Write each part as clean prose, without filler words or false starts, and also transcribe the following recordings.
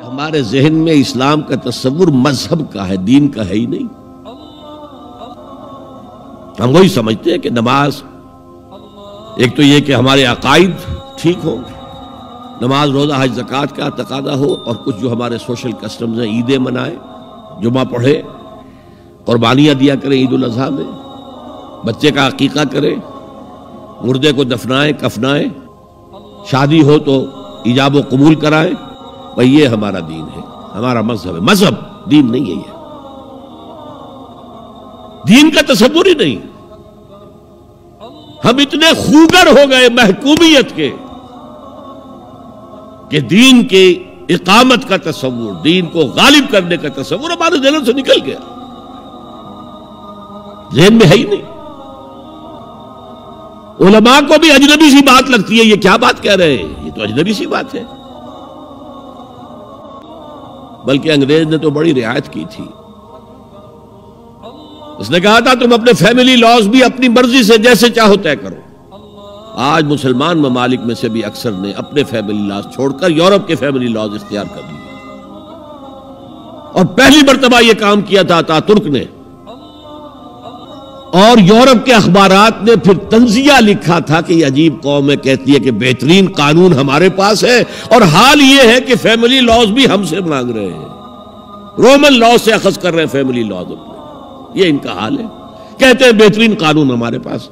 ہمارے ذہن میں اسلام کا تصور مذہب کا ہے، دین کا ہے ہی نہیں۔ ہم وہی سمجھتے ہیں کہ نماز، ایک تو یہ کہ ہمارے عقائد ٹھیک ہوں، نماز روزہ حج زکوٰۃ کا تقاضا ہو، اور کچھ جو ہمارے سوشل کسٹمز ہیں، عیدیں منائے، جمعہ پڑھے، قربانیاں دیا کریں عید الاضحیٰ میں، بچے کا عقیقہ کرے، مردے کو دفنائیں کفنائیں، شادی ہو تو ایجاب و قبول کرائیں۔ بھئی یہ ہمارا دین ہے، ہمارا مذہب ہے۔ مذہب دین نہیں ہے، یہ دین کا تصور ہی نہیں۔ ہم اتنے خوگر ہو گئے محکومیت کے کہ دین کی اقامت کا تصور، دین کو غالب کرنے کا تصور ہمارے ذہن سے نکل گیا، ذہن میں ہے ہی نہیں۔ علماء کو بھی اجنبی سی بات لگتی ہے، یہ کیا بات کہہ رہے ہیں، یہ تو اجنبی سی بات ہے۔ بلکہ انگریز نے تو بڑی رعایت کی تھی، اس نے کہا تھا تم اپنے فیملی لاز بھی اپنی مرضی سے جیسے چاہو طے کرو۔ آج مسلمان ممالک میں سے بھی اکثر نے اپنے فیملی لاز چھوڑ کر یورپ کے فیملی لاز اختیار کر لیے، اور پہلی مرتبہ یہ کام کیا تھا اتاترک نے، اور یورپ کے اخبارات نے پھر تنزیہ لکھا تھا کہ یہ عجیب قوم ہے، کہتی ہے کہ بہترین قانون ہمارے پاس ہے، اور حال یہ ہے کہ فیملی لاز بھی ہم سے مانگ رہے ہیں، رومن لاز سے اخذ کر رہے ہیں فیملی لاز اپنے۔ یہ ان کا حال ہے، کہتے ہیں بہترین قانون ہمارے پاس۔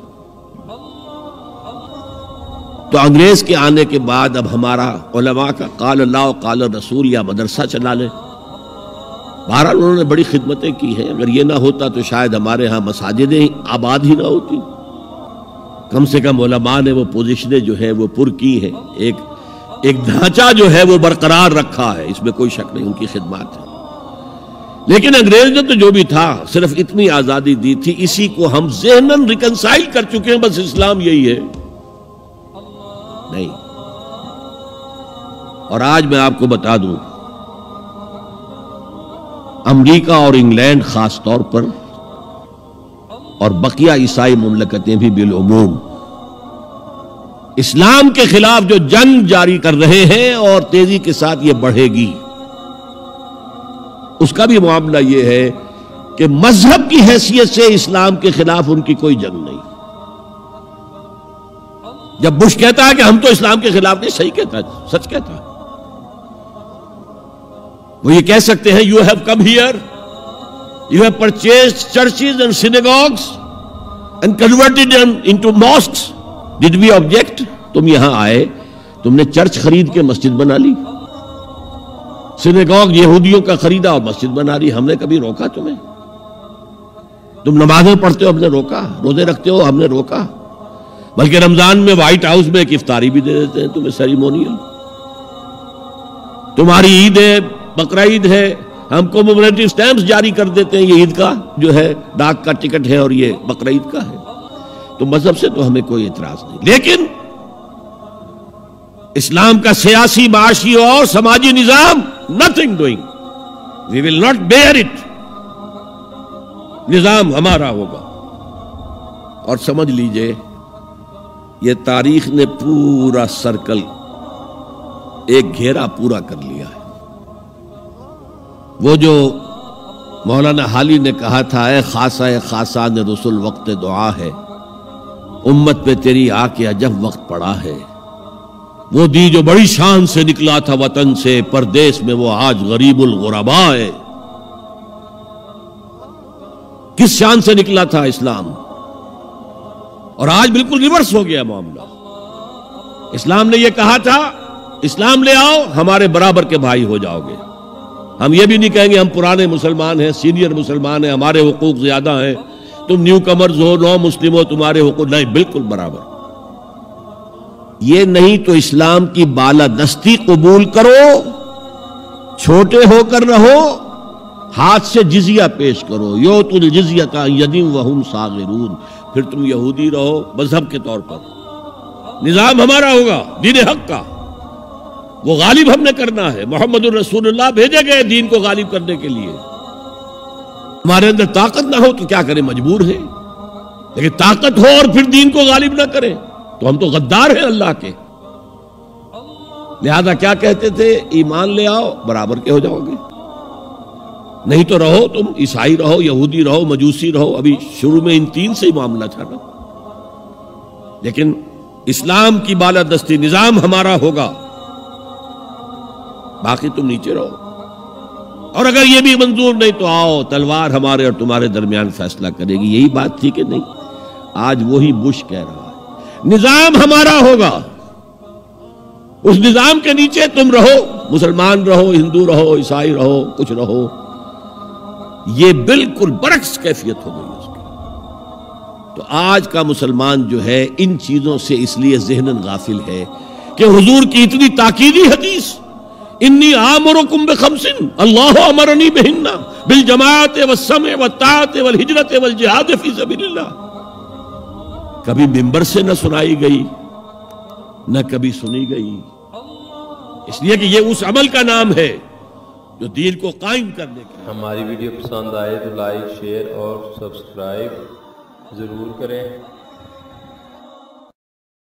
تو انگریز کے آنے کے بعد اب ہمارا علماء کا قال اللہ و قال رسول یا مدرسہ چلا لیں۔ بہرحال انہوں نے بڑی خدمتیں کی ہیں، اگر یہ نہ ہوتا تو شاید ہمارے ہاں مساجدیں آباد ہی نہ ہوتی۔ کم سے کم علماء نے وہ پوزیشنیں جو ہیں وہ پر کی ہیں، ایک ڈھانچہ جو ہے وہ برقرار رکھا ہے، اس میں کوئی شک نہیں، ان کی خدمات ہے۔ لیکن انگریز نے تو جو بھی تھا صرف اتنی آزادی دی تھی، اسی کو ہم ذہناً ریکنسائل کر چکے ہیں، بس اسلام یہی ہے نہیں۔ اور آج میں آپ کو بتا دوں، امریکہ اور انگلینڈ خاص طور پر، اور بقیہ عیسائی مملکتیں بھی بالعموم، اسلام کے خلاف جو جنگ جاری کر رہے ہیں، اور تیزی کے ساتھ یہ بڑھے گی، اس کا بھی معاملہ یہ ہے کہ مذہب کی حیثیت سے اسلام کے خلاف ان کی کوئی جنگ نہیں۔ جب بش کہتا ہے کہ ہم تو اسلام کے خلاف نہیں، صحیح کہتا ہے، سچ کہتا ہے۔ وہ یہ کہہ سکتے ہیں you have come here, you have purchased churches and synagogues and converted them into mosques. Did we object? تم یہاں آئے، تم نے چرچ خرید کے مسجد بنا لی، سینیگوگ یہودیوں کا خریدا اور مسجد بنا لی، ہم نے کبھی روکا تمہیں؟ تم نمازیں پڑھتے ہو، ہم نے روکا؟ روزے رکھتے ہو، ہم نے روکا؟ بلکہ رمضان میں وائٹ ہاؤس میں ایک افطاری بھی دے دیتے ہیں تمہیں، سیریمونیل۔ تمہاری عید ہے، بقرہ عید ہے، ہم کو میموریٹو سٹیمپس جاری کر دیتے ہیں، یہ عید کا جو ہے ڈاک کا ٹکٹ ہے اور یہ بقرہ عید کا ہے۔ تو مذہب سے تو ہمیں کوئی اعتراض نہیں، لیکن اسلام کا سیاسی، معاشی اور سماجی نظام nothing doing. We will not bear it. نظام ہمارا ہوگا۔ اور سمجھ لیجئے یہ تاریخ نے پورا سرکل، ایک گھیرا پورا کر لیا ہے۔ وہ جو مولانا حالی نے کہا تھا، اے خاصہ خاصان رسول وقت دعا ہے، امت پہ تیری آ کے عجب وقت پڑا ہے۔ وہ دی جو بڑی شان سے نکلا تھا وطن سے، پردیس میں وہ آج غریب الغرباء ہے۔ کس شان سے نکلا تھا اسلام، اور آج بالکل ریورس ہو گیا معاملہ۔ اسلام نے یہ کہا تھا اسلام لے آؤ، ہمارے برابر کے بھائی ہو جاؤ گے۔ ہم یہ بھی نہیں کہیں گے ہم پرانے مسلمان ہیں، سینئر مسلمان ہیں، ہمارے حقوق زیادہ ہیں، تم نیو کمرز ہو، نو مسلم ہو، تمہارے حقوق نہیں، بالکل برابر۔ یہ نہیں تو اسلام کی بالادستی قبول کرو، چھوٹے ہو کر رہو، ہاتھ سے جزیہ پیش کرو، یؤت الجزیۃ عن ید وہم صاغرون، پھر تم یہودی رہو مذہب کے طور پر۔ نظام ہمارا ہوگا، دین حق کا، وہ غالب ہم نے کرنا ہے۔ محمد الرسول اللہ بھیجے گئے دین کو غالب کرنے کے لیے۔ ہمارے اندر طاقت نہ ہو تو کیا کریں، مجبور ہیں، لیکن طاقت ہو اور پھر دین کو غالب نہ کریں تو ہم تو غدار ہیں اللہ کے۔ لہذا کیا کہتے تھے؟ ایمان لے آؤ برابر کے ہو جاؤ گے، نہیں تو رہو تم عیسائی رہو، یہودی رہو، مجوسی رہو۔ ابھی شروع میں ان تین سے ہی معاملہ تھا نا، لیکن اسلام کی بالادستی نظام ہمارا ہوگا، باقی تم نیچے رہو۔ اور اگر یہ بھی منظور نہیں تو آؤ تلوار ہمارے اور تمہارے درمیان فیصلہ کرے گی۔ یہی بات تھی کہ نہیں؟ آج وہی بش کہہ رہا ہے نظام ہمارا ہوگا، اس نظام کے نیچے تم رہو، مسلمان رہو، ہندو رہو، عیسائی رہو، کچھ رہو۔ یہ بالکل برعکس کیفیت ہو گئی اس کی۔ تو آج کا مسلمان جو ہے ان چیزوں سے اس لیے ذہناً غافل ہے کہ حضور کی اتنی تاکیدی حدیث انی آمرکم بخمس اللہ امرنی بہن بالجماعت والسمع والطاعت والہجرت والجہاد فی سبیل اللہ، کبھی ممبر سے نہ سنائی گئی نہ کبھی سنی گئی، اس لیے کہ یہ اس عمل کا نام ہے جو دین کو قائم کرنے کے۔ ہماری ویڈیو پسند آئے تو لائک، شیئر اور سبسکرائب ضرور کریں۔